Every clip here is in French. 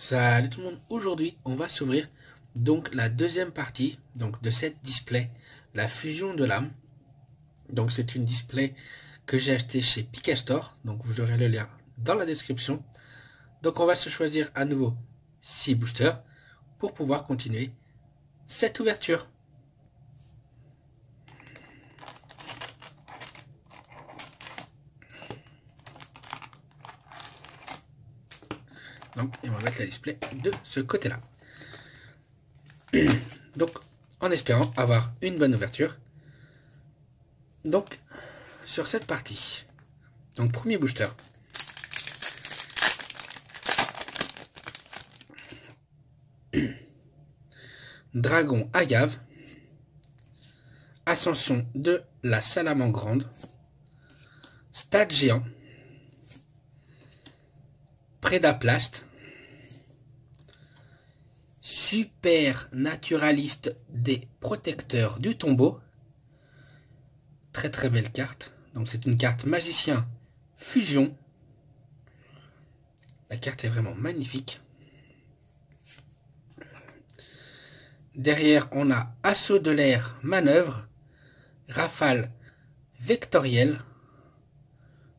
Salut tout le monde, aujourd'hui on va s'ouvrir donc la deuxième partie donc de cette display, la fusion de l'âme. Donc c'est une display que j'ai acheté chez Pikastore, donc vous aurez le lien dans la description. Donc on va se choisir à nouveau 6 boosters pour pouvoir continuer cette ouverture. Donc, et on va mettre la display de ce côté-là. Donc, en espérant avoir une bonne ouverture. Donc, sur cette partie. Donc, premier booster. Dragon Agave. Ascension de la Salamandre. Stade géant. Prédaplast. Super naturaliste des protecteurs du tombeau. Très très belle carte. Donc c'est une carte magicien fusion. La carte est vraiment magnifique. Derrière on a assaut de l'air manœuvre. Rafale vectorielle.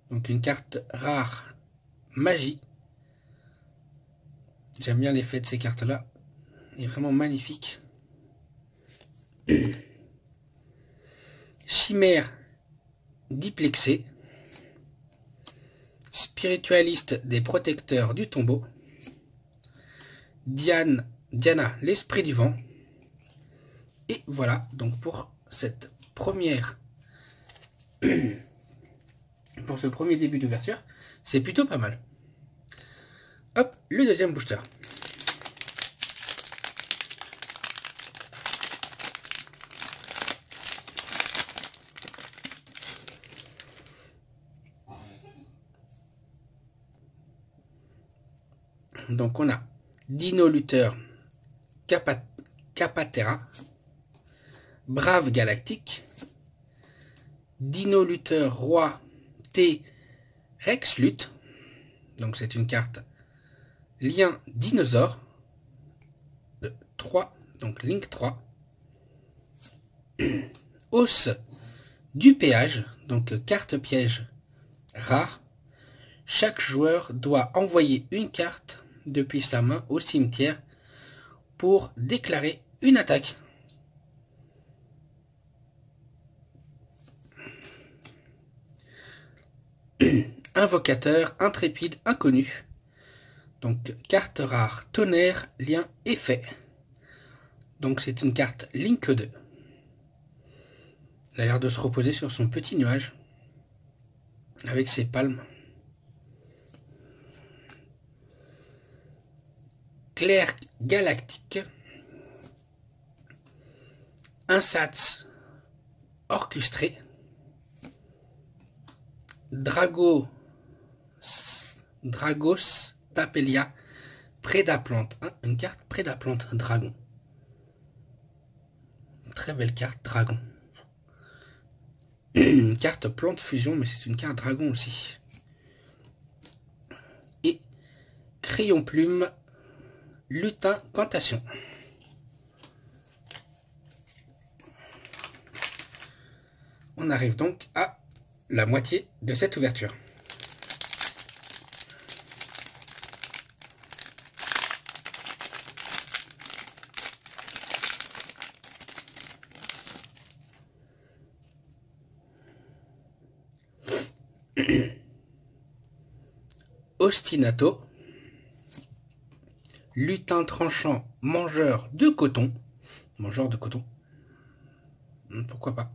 Donc une carte rare magie. J'aime bien l'effet de ces cartes là. Il est vraiment magnifique. Chimère diplexée. Spiritualiste des protecteurs du tombeau. Diana, l'esprit du vent. Et voilà, donc pour cette première pour ce premier début d'ouverture, c'est plutôt pas mal. Hop, le deuxième booster. Donc on a Dino Luther Capatera, Brave Galactique, Dino Luther Roi T Rex Lutte. Donc c'est une carte lien dinosaure de 3, donc Link 3. Os du péage, donc carte piège rare. Chaque joueur doit envoyer une carte depuis sa main au cimetière pour déclarer une attaque. Invocateur intrépide inconnu. Donc carte rare tonnerre lien effet. Donc c'est une carte Link 2. Elle a l'air de se reposer sur son petit nuage avec ses palmes. Clair galactique. Insats orchestré. Dragos Tapelia Prédaplante. Une carte Prédaplante dragon. Très belle carte dragon. Une carte plante fusion, mais c'est une carte dragon aussi. Et crayon plume lutin cantation. On arrive donc à la moitié de cette ouverture. Ostinato. Lutin tranchant, mangeur de coton. Mangeur de coton. Pourquoi pas.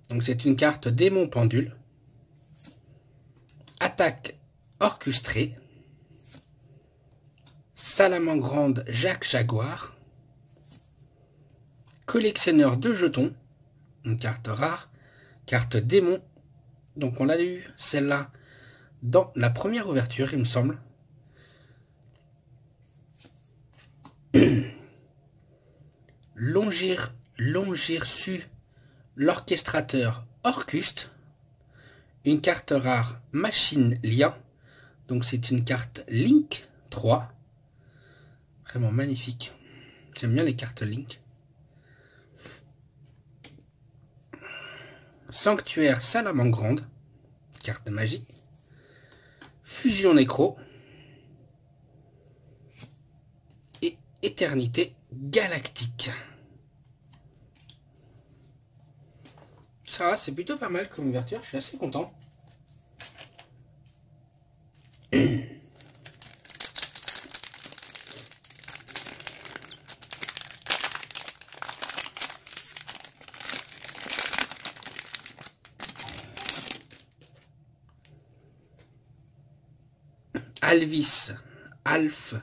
Donc c'est une carte démon pendule. Attaque orchestrée. Salamandre Jacques Jaguar. Collectionneur de jetons. Une carte rare. Carte démon. Donc on l'a eu celle-là dans la première ouverture, il me semble. Longirsu l'orchestrateur Orcuste. Une carte rare machine lien. Donc c'est une carte Link 3. Vraiment magnifique. J'aime bien les cartes Link. Sanctuaire Salamandre, carte de magie. Fusion Nécro. Et Éternité Galactique. Ça, c'est plutôt pas mal comme ouverture, je suis assez content. Alvis, Alf,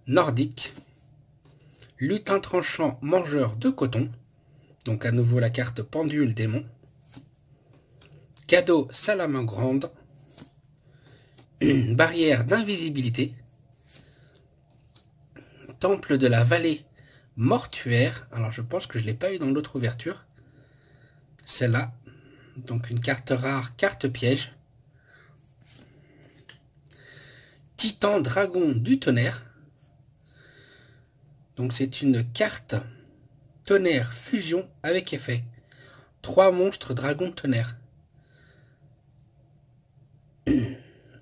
Nordique. Lutin tranchant, mangeur de coton. Donc à nouveau la carte pendule démon. Cadeau Salamandre. Barrière d'invisibilité. Temple de la vallée mortuaire. Alors je pense que je ne l'ai pas eu dans l'autre ouverture. Celle-là. Donc une carte rare, carte piège. Titan dragon du tonnerre. Donc c'est une carte tonnerre fusion avec effet. 3 monstres dragon tonnerre.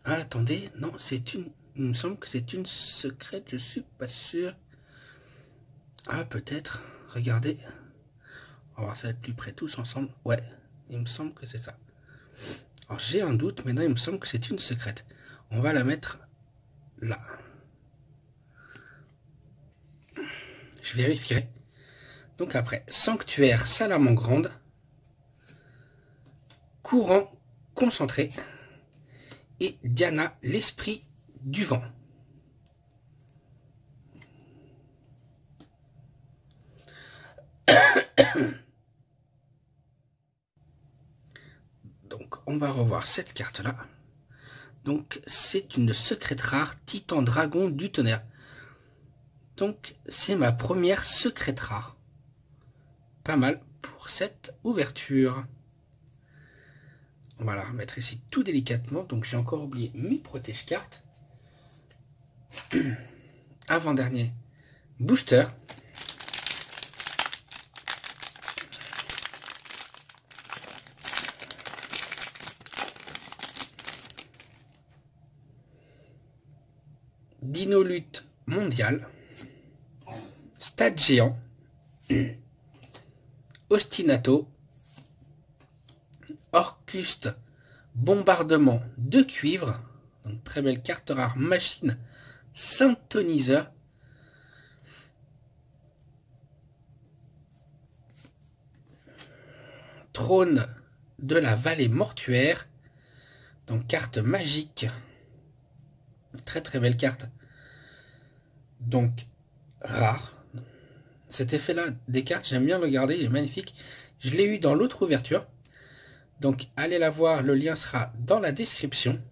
Ah, attendez, non, c'est une... Il me semble que c'est une secrète, je suis pas sûr. Ah, peut-être, regardez. On va voir ça de plus près tous ensemble. Ouais, il me semble que c'est ça. Alors j'ai un doute, mais non, il me semble que c'est une secrète. On va la mettre là. Je vérifierai. Donc après, Sanctuaire Salamandre. Courant concentré. Et Diana, l'esprit du vent. Donc on va revoir cette carte-là. Donc c'est une secrète rare, Titan Dragon du Tonnerre. Donc c'est ma première secrète rare. Pas mal pour cette ouverture. On va la remettre ici tout délicatement. Donc j'ai encore oublié mes protège-cartes. Avant-dernier booster. Dino Lutte mondiale. Stade géant. Ostinato. Orcuste bombardement de cuivre. Donc, très belle carte rare. Machine synthoniseur. Trône de la vallée mortuaire. Donc carte magique. Très très belle carte. Donc rare. Cet effet-là des cartes, j'aime bien le garder, il est magnifique. Je l'ai eu dans l'autre ouverture. Donc allez la voir, le lien sera dans la description.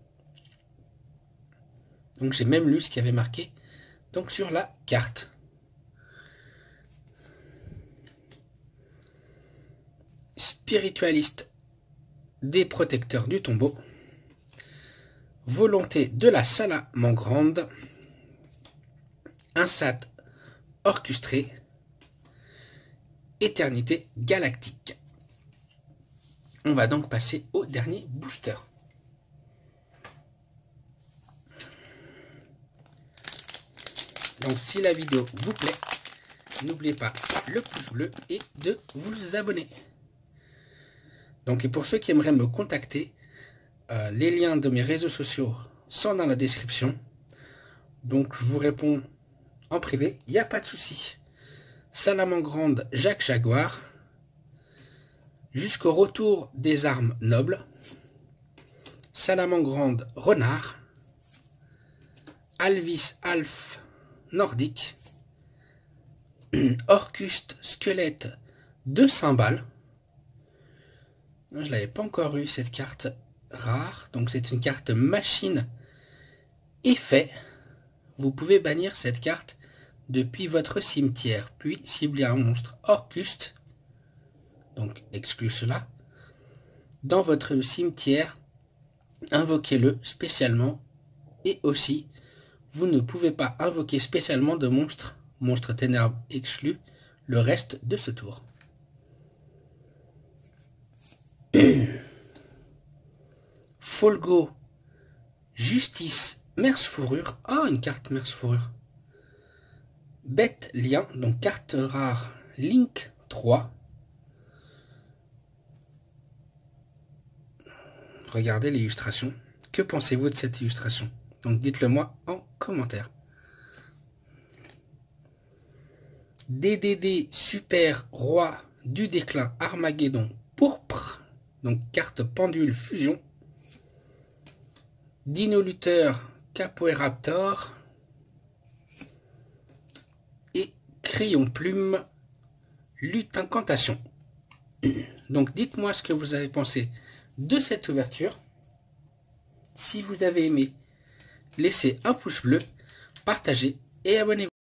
Donc j'ai même lu ce qui avait marqué donc sur la carte. Spiritualiste des protecteurs du tombeau. Volonté de la Salamandre. Insat orchestré. Éternité galactique. On va donc passer au dernier booster. Donc si la vidéo vous plaît, n'oubliez pas le pouce bleu et de vous abonner. Donc et pour ceux qui aimeraient me contacter, les liens de mes réseaux sociaux sont dans la description. Donc je vous réponds en privé, il n'y a pas de souci. Salamandre Jacques Jaguar. Jusqu'au retour des armes nobles. Salamandre Renard. Alvis Alf Nordique. Orcuste Squelette de cymbales. Je ne l'avais pas encore eu cette carte rare. Donc c'est une carte machine effet. Vous pouvez bannir cette carte depuis votre cimetière. Puis cibler un monstre Orcuste. Donc exclut cela. Dans votre cimetière, invoquez-le spécialement. Et aussi, vous ne pouvez pas invoquer spécialement de monstres Monstre ténèbres exclu le reste de ce tour. Folgo, Justice, Merce Fourrure. Ah, une carte Merce Fourrure. Bête Lien, donc carte rare Link 3. Regardez l'illustration. Que pensez-vous de cette illustration? Donc dites-le moi en commentaire. DDD Super Roi du Déclin Armageddon Pourpre. Donc carte Pendule Fusion. Dino Lutteur Capoeiraptor. Et Crayon Plume Lutte Incantation. Donc dites-moi ce que vous avez pensé de cette ouverture. Si vous avez aimé, laissez un pouce bleu, partagez et abonnez-vous.